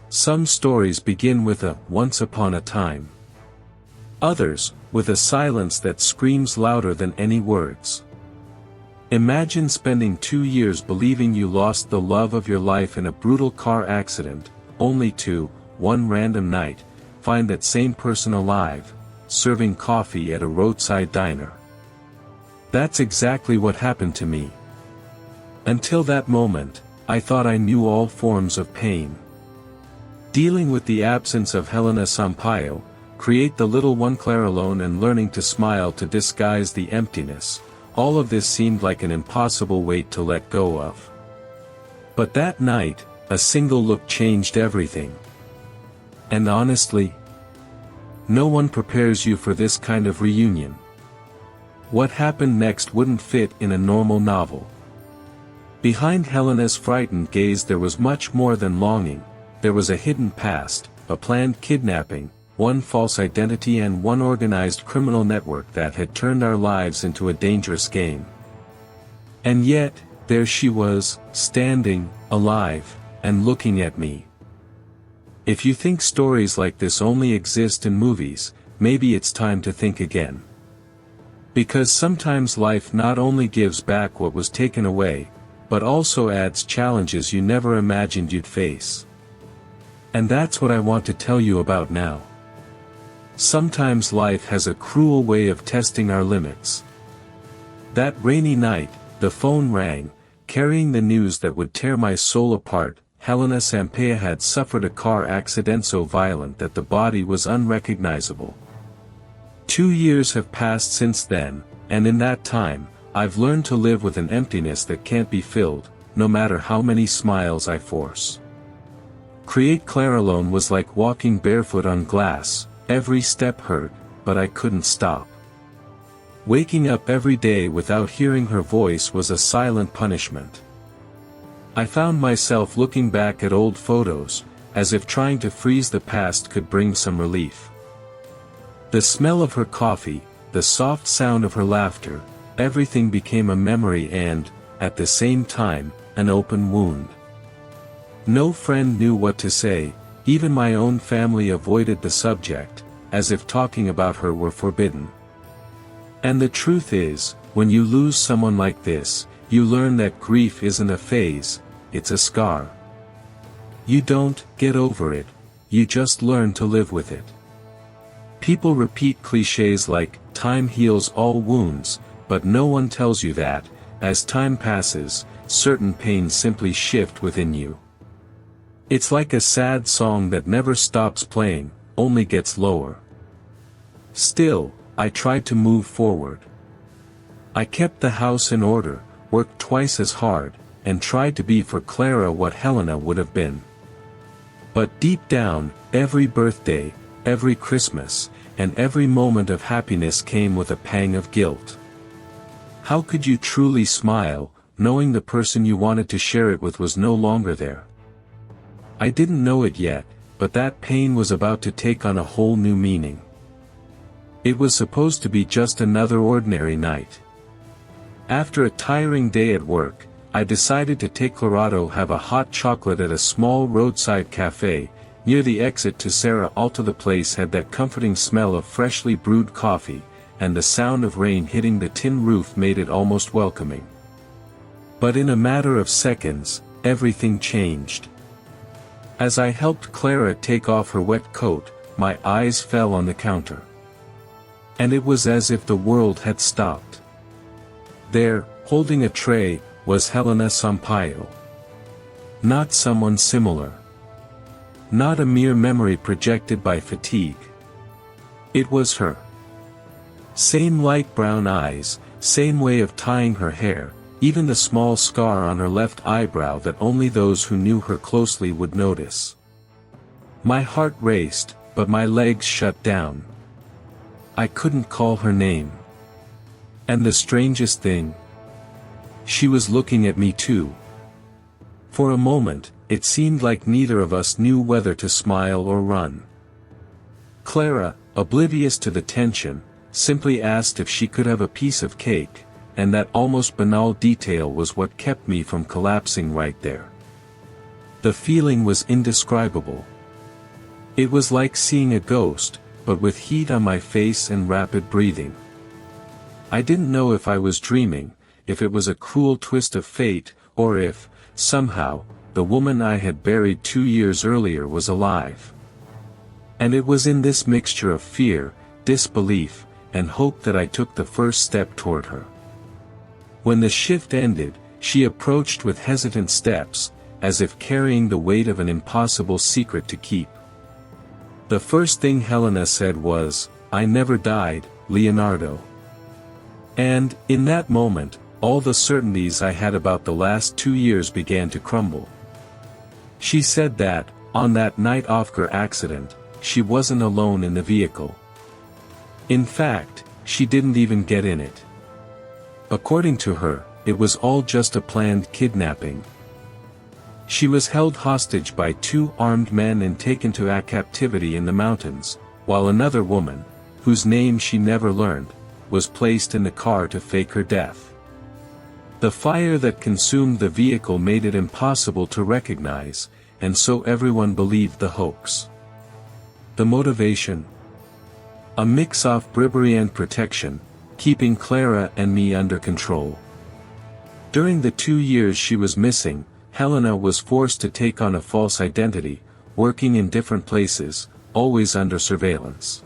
Some stories begin with a "once upon a time." Others, with a silence that screams louder than any words. Imagine spending 2 years believing you lost the love of your life in a brutal car accident, only to, one random night, find that same person alive, serving coffee at a roadside diner. That's exactly what happened to me. Until that moment, I thought I knew all forms of pain. Dealing with the absence of Helena Sampaio, create the little one Claire alone and learning to smile to disguise the emptiness, all of this seemed like an impossible weight to let go of. But that night, a single look changed everything. And honestly, no one prepares you for this kind of reunion. What happened next wouldn't fit in a normal novel. Behind Helena's frightened gaze there was much more than longing. There was a hidden past, a planned kidnapping, one false identity and one organized criminal network that had turned our lives into a dangerous game. And yet, there she was, standing, alive, and looking at me. If you think stories like this only exist in movies, maybe it's time to think again. Because sometimes life not only gives back what was taken away, but also adds challenges you never imagined you'd face. And that's what I want to tell you about now. Sometimes life has a cruel way of testing our limits. That rainy night, the phone rang, carrying the news that would tear my soul apart. Helena Sampaio had suffered a car accident so violent that the body was unrecognizable. 2 years have passed since then, and in that time, I've learned to live with an emptiness that can't be filled, no matter how many smiles I force. Create Claire alone was like walking barefoot on glass, every step hurt, but I couldn't stop. Waking up every day without hearing her voice was a silent punishment. I found myself looking back at old photos, as if trying to freeze the past could bring some relief. The smell of her coffee, the soft sound of her laughter, everything became a memory and, at the same time, an open wound. No friend knew what to say, even my own family avoided the subject, as if talking about her were forbidden. And the truth is, when you lose someone like this, you learn that grief isn't a phase, it's a scar. You don't get over it, you just learn to live with it. People repeat clichés like, time heals all wounds, but no one tells you that, as time passes, certain pains simply shift within you. It's like a sad song that never stops playing, only gets lower. Still, I tried to move forward. I kept the house in order, worked twice as hard, and tried to be for Clara what Helena would have been. But deep down, every birthday, every Christmas, and every moment of happiness came with a pang of guilt. How could you truly smile, knowing the person you wanted to share it with was no longer there? I didn't know it yet, but that pain was about to take on a whole new meaning. It was supposed to be just another ordinary night. After a tiring day at work, I decided to take Clara to have a hot chocolate at a small roadside cafe. Near the exit to Serra Alta the place had that comforting smell of freshly brewed coffee, and the sound of rain hitting the tin roof made it almost welcoming. But in a matter of seconds, everything changed. As I helped Clara take off her wet coat, my eyes fell on the counter. And it was as if the world had stopped. There, holding a tray, was Helena Sampaio. Not someone similar. Not a mere memory projected by fatigue. It was her. Same light brown eyes, same way of tying her hair, even the small scar on her left eyebrow that only those who knew her closely would notice. My heart raced, but my legs shut down. I couldn't call her name. And the strangest thing, she was looking at me too. For a moment, it seemed like neither of us knew whether to smile or run. Clara, oblivious to the tension, simply asked if she could have a piece of cake, and that almost banal detail was what kept me from collapsing right there. The feeling was indescribable. It was like seeing a ghost, but with heat on my face and rapid breathing. I didn't know if I was dreaming, if it was a cruel twist of fate, or if, somehow, the woman I had buried 2 years earlier was alive. And it was in this mixture of fear, disbelief, and hope that I took the first step toward her. When the shift ended, she approached with hesitant steps, as if carrying the weight of an impossible secret to keep. The first thing Helena said was, "I never died, Leonardo." And, in that moment, all the certainties I had about the last 2 years began to crumble. She said that, on that night Ofcar accident, she wasn't alone in the vehicle. In fact, she didn't even get in it. According to her, it was all just a planned kidnapping. She was held hostage by 2 armed men and taken to a captivity in the mountains, while another woman, whose name she never learned, was placed in the car to fake her death. The fire that consumed the vehicle made it impossible to recognize, and so everyone believed the hoax. The motivation? A mix of bribery and protection, keeping Clara and me under control. During the 2 years she was missing, Helena was forced to take on a false identity, working in different places, always under surveillance.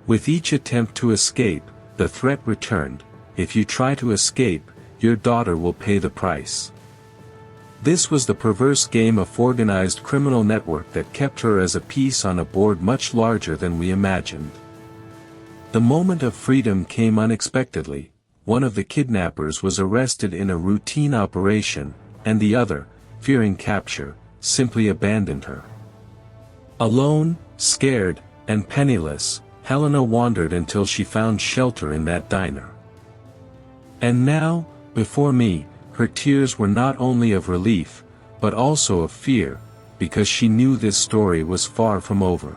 With each attempt to escape, the threat returned: if you try to escape, your daughter will pay the price. This was the perverse game of organized criminal network that kept her as a piece on a board much larger than we imagined. The moment of freedom came unexpectedly. One of the kidnappers was arrested in a routine operation, and the other, fearing capture, simply abandoned her. Alone, scared, and penniless, Helena wandered until she found shelter in that diner. And now, before me, her tears were not only of relief, but also of fear, because she knew this story was far from over.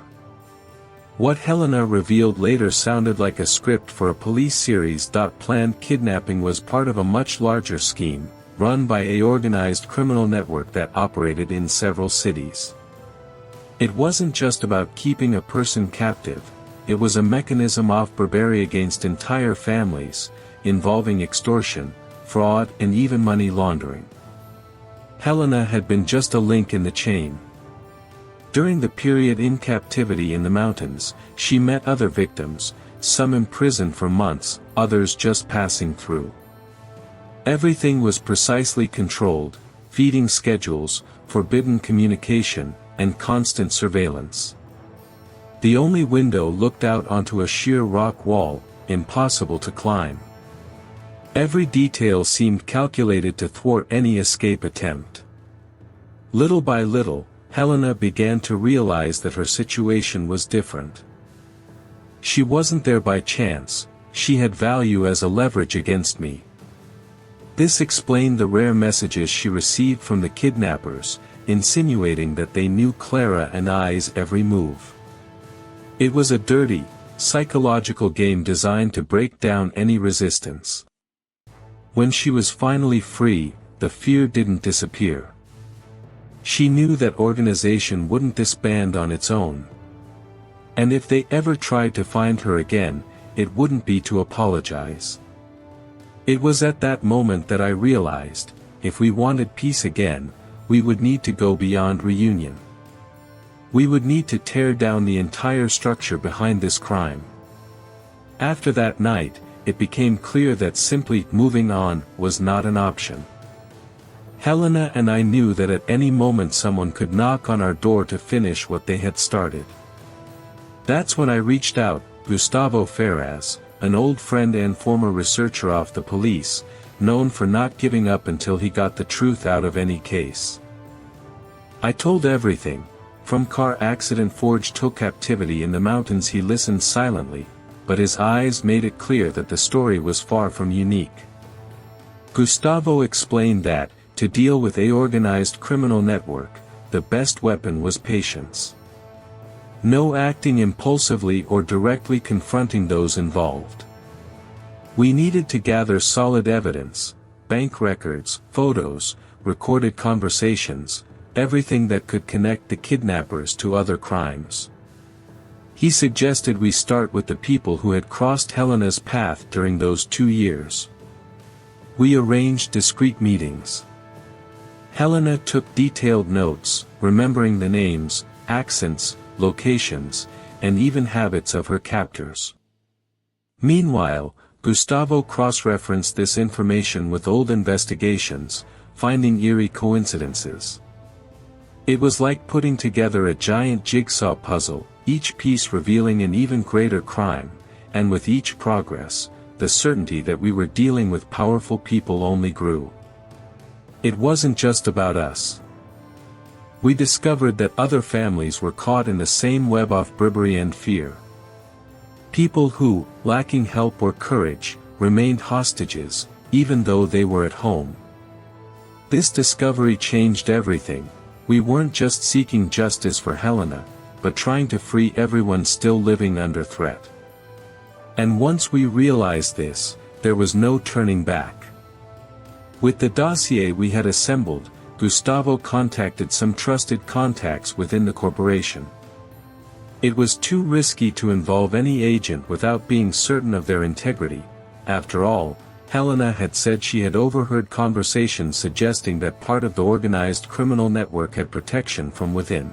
What Helena revealed later sounded like a script for a police series. Planned kidnapping was part of a much larger scheme, run by an organized criminal network that operated in several cities. It wasn't just about keeping a person captive, it was a mechanism of bribery against entire families, involving extortion, fraud, and even money laundering. Helena had been just a link in the chain. During the period in captivity in the mountains, she met other victims, some imprisoned for months, others just passing through. Everything was precisely controlled: feeding schedules, forbidden communication, and constant surveillance. The only window looked out onto a sheer rock wall, impossible to climb. Every detail seemed calculated to thwart any escape attempt. Little by little, Helena began to realize that her situation was different. She wasn't there by chance, she had value as a leverage against me. This explained the rare messages she received from the kidnappers, insinuating that they knew Clara and I's every move. It was a dirty, psychological game designed to break down any resistance. When she was finally free, the fear didn't disappear. She knew that organization wouldn't disband on its own. And if they ever tried to find her again, it wouldn't be to apologize. It was at that moment that I realized, if we wanted peace again, we would need to go beyond reunion. We would need to tear down the entire structure behind this crime. After that night, it became clear that simply moving on was not an option. Helena and I knew that at any moment someone could knock on our door to finish what they had started. That's when I reached out. Gustavo Ferraz, an old friend and former researcher of the police, known for not giving up until he got the truth out of any case. I told everything. From car accident forged to captivity in the mountains. He listened silently, but his eyes made it clear that the story was far from unique. Gustavo explained that, to deal with an organized criminal network, the best weapon was patience. No acting impulsively or directly confronting those involved. We needed to gather solid evidence, bank records, photos, recorded conversations, everything that could connect the kidnappers to other crimes. He suggested we start with the people who had crossed Helena's path during those 2 years. We arranged discreet meetings. Helena took detailed notes, remembering the names, accents, locations, and even habits of her captors. Meanwhile, Gustavo cross-referenced this information with old investigations, finding eerie coincidences. It was like putting together a giant jigsaw puzzle, each piece revealing an even greater crime, and with each progress, the certainty that we were dealing with powerful people only grew. It wasn't just about us. We discovered that other families were caught in the same web of bribery and fear. People who, lacking help or courage, remained hostages, even though they were at home. This discovery changed everything. We weren't just seeking justice for Helena, but trying to free everyone still living under threat. And once we realized this, there was no turning back. With the dossier we had assembled, Gustavo contacted some trusted contacts within the corporation. It was too risky to involve any agent without being certain of their integrity. After all, Helena had said she had overheard conversations suggesting that part of the organized criminal network had protection from within.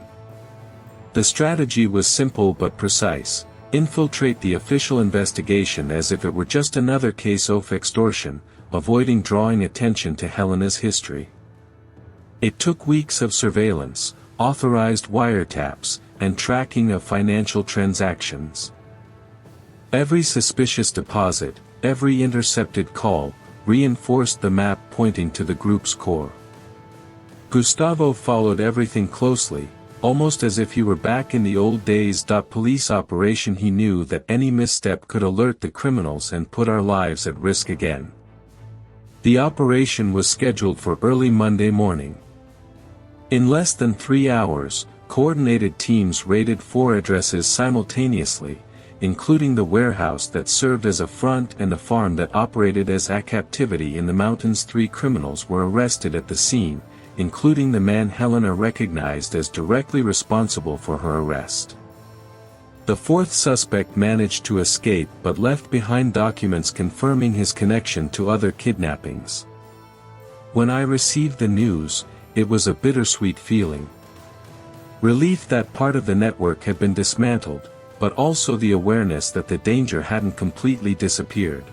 The strategy was simple but precise: infiltrate the official investigation as if it were just another case of extortion, avoiding drawing attention to Helena's history. It took weeks of surveillance, authorized wiretaps, and tracking of financial transactions. Every suspicious deposit, every intercepted call, reinforced the map pointing to the group's core. Gustavo followed everything closely, almost as if he were back in the old days. Police operation. He knew that any misstep could alert the criminals and put our lives at risk again. The operation was scheduled for early Monday morning. In less than 3 hours, coordinated teams raided 4 addresses simultaneously, including the warehouse that served as a front and the farm that operated as a captivity in the mountains. 3 criminals were arrested at the scene, including the man Helena recognized as directly responsible for her arrest. The 4th suspect managed to escape but left behind documents confirming his connection to other kidnappings. When I received the news, it was a bittersweet feeling. Relief that part of the network had been dismantled, but also the awareness that the danger hadn't completely disappeared.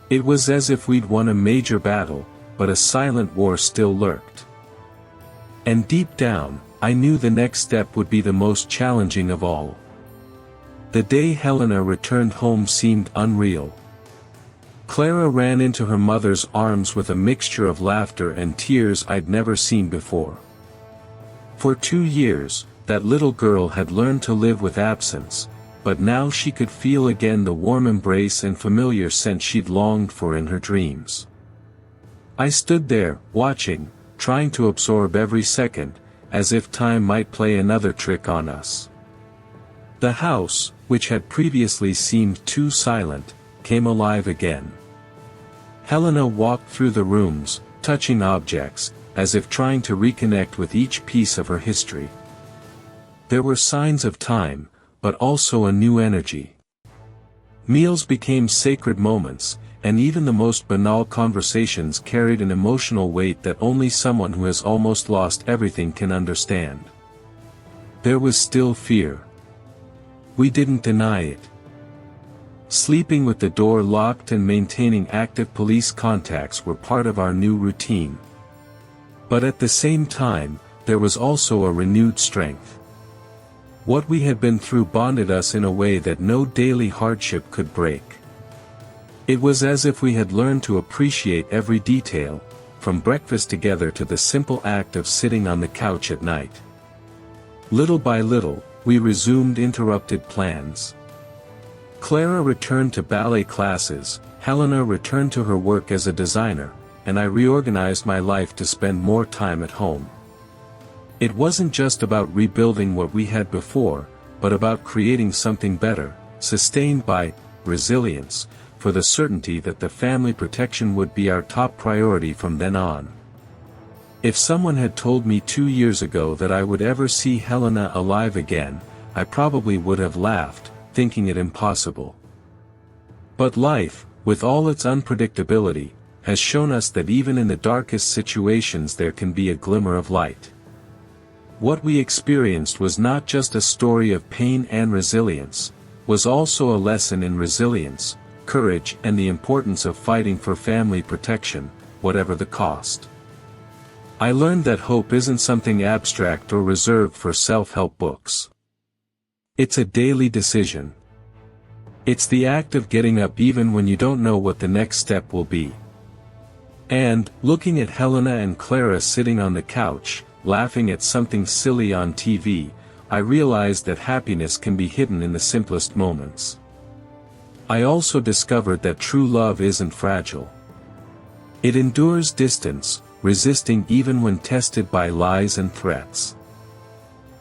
It was as if we'd won a major battle, but a silent war still lurked. And deep down, I knew the next step would be the most challenging of all. The day Helena returned home seemed unreal. Clara ran into her mother's arms with a mixture of laughter and tears I'd never seen before. For 2 years, that little girl had learned to live with absence, but now she could feel again the warm embrace and familiar scent she'd longed for in her dreams. I stood there, watching, trying to absorb every second, as if time might play another trick on us. The house, which had previously seemed too silent, came alive again. Helena walked through the rooms, touching objects, as if trying to reconnect with each piece of her history. There were signs of time, but also a new energy. Meals became sacred moments, and even the most banal conversations carried an emotional weight that only someone who has almost lost everything can understand. There was still fear. We didn't deny it. Sleeping with the door locked and maintaining active police contacts were part of our new routine. But at the same time, there was also a renewed strength. What we had been through bonded us in a way that no daily hardship could break. It was as if we had learned to appreciate every detail, from breakfast together to the simple act of sitting on the couch at night. Little by little, we resumed interrupted plans. Clara returned to ballet classes, Helena returned to her work as a designer, and I reorganized my life to spend more time at home. It wasn't just about rebuilding what we had before, but about creating something better, sustained by resilience, for the certainty that the family protection would be our top priority from then on. If someone had told me 2 years ago that I would ever see Helena alive again, I probably would have laughed, thinking it impossible. But life, with all its unpredictability, has shown us that even in the darkest situations there can be a glimmer of light. What we experienced was not just a story of pain and resilience, was also a lesson in resilience, courage, and the importance of fighting for family protection, whatever the cost. I learned that hope isn't something abstract or reserved for self-help books. It's a daily decision. It's the act of getting up even when you don't know what the next step will be. And, looking at Helena and Clara sitting on the couch, laughing at something silly on TV, I realized that happiness can be hidden in the simplest moments. I also discovered that true love isn't fragile. It endures distance, resisting even when tested by lies and threats.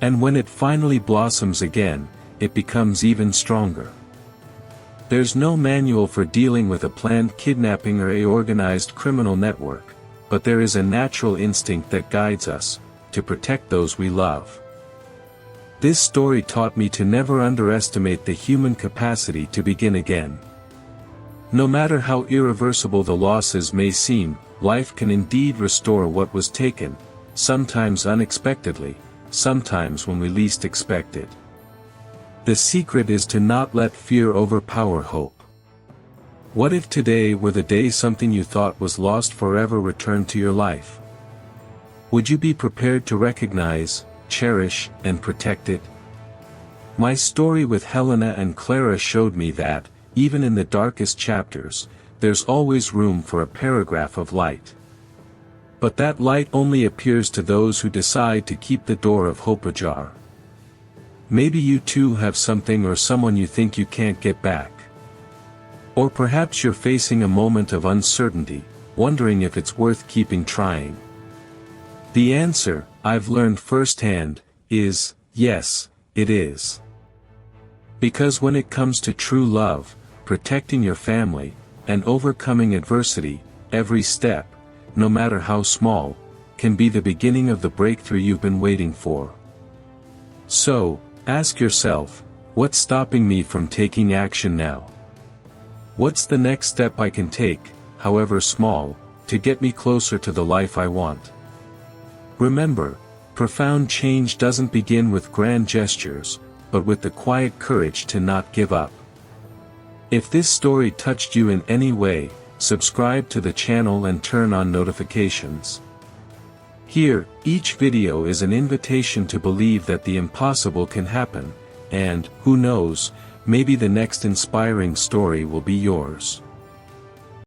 And when it finally blossoms again, it becomes even stronger. There's no manual for dealing with a planned kidnapping or a organized criminal network, but there is a natural instinct that guides us, to protect those we love. This story taught me to never underestimate the human capacity to begin again. No matter how irreversible the losses may seem, life can indeed restore what was taken, sometimes unexpectedly, sometimes when we least expect it. The secret is to not let fear overpower hope. What if today were the day something you thought was lost forever returned to your life? Would you be prepared to recognize, cherish, and protect it? My story with Helena and Clara showed me that, even in the darkest chapters, there's always room for a paragraph of light. But that light only appears to those who decide to keep the door of hope ajar. Maybe you too have something or someone you think you can't get back. Or perhaps you're facing a moment of uncertainty, wondering if it's worth keeping trying. The answer, I've learned firsthand, is, yes, it is. Because when it comes to true love, protecting your family, and overcoming adversity, every step, no matter how small, can be the beginning of the breakthrough you've been waiting for. So, ask yourself, what's stopping me from taking action now? What's the next step I can take, however small, to get me closer to the life I want? Remember, profound change doesn't begin with grand gestures, but with the quiet courage to not give up. If this story touched you in any way, subscribe to the channel and turn on notifications. Here, each video is an invitation to believe that the impossible can happen, and, who knows, maybe the next inspiring story will be yours.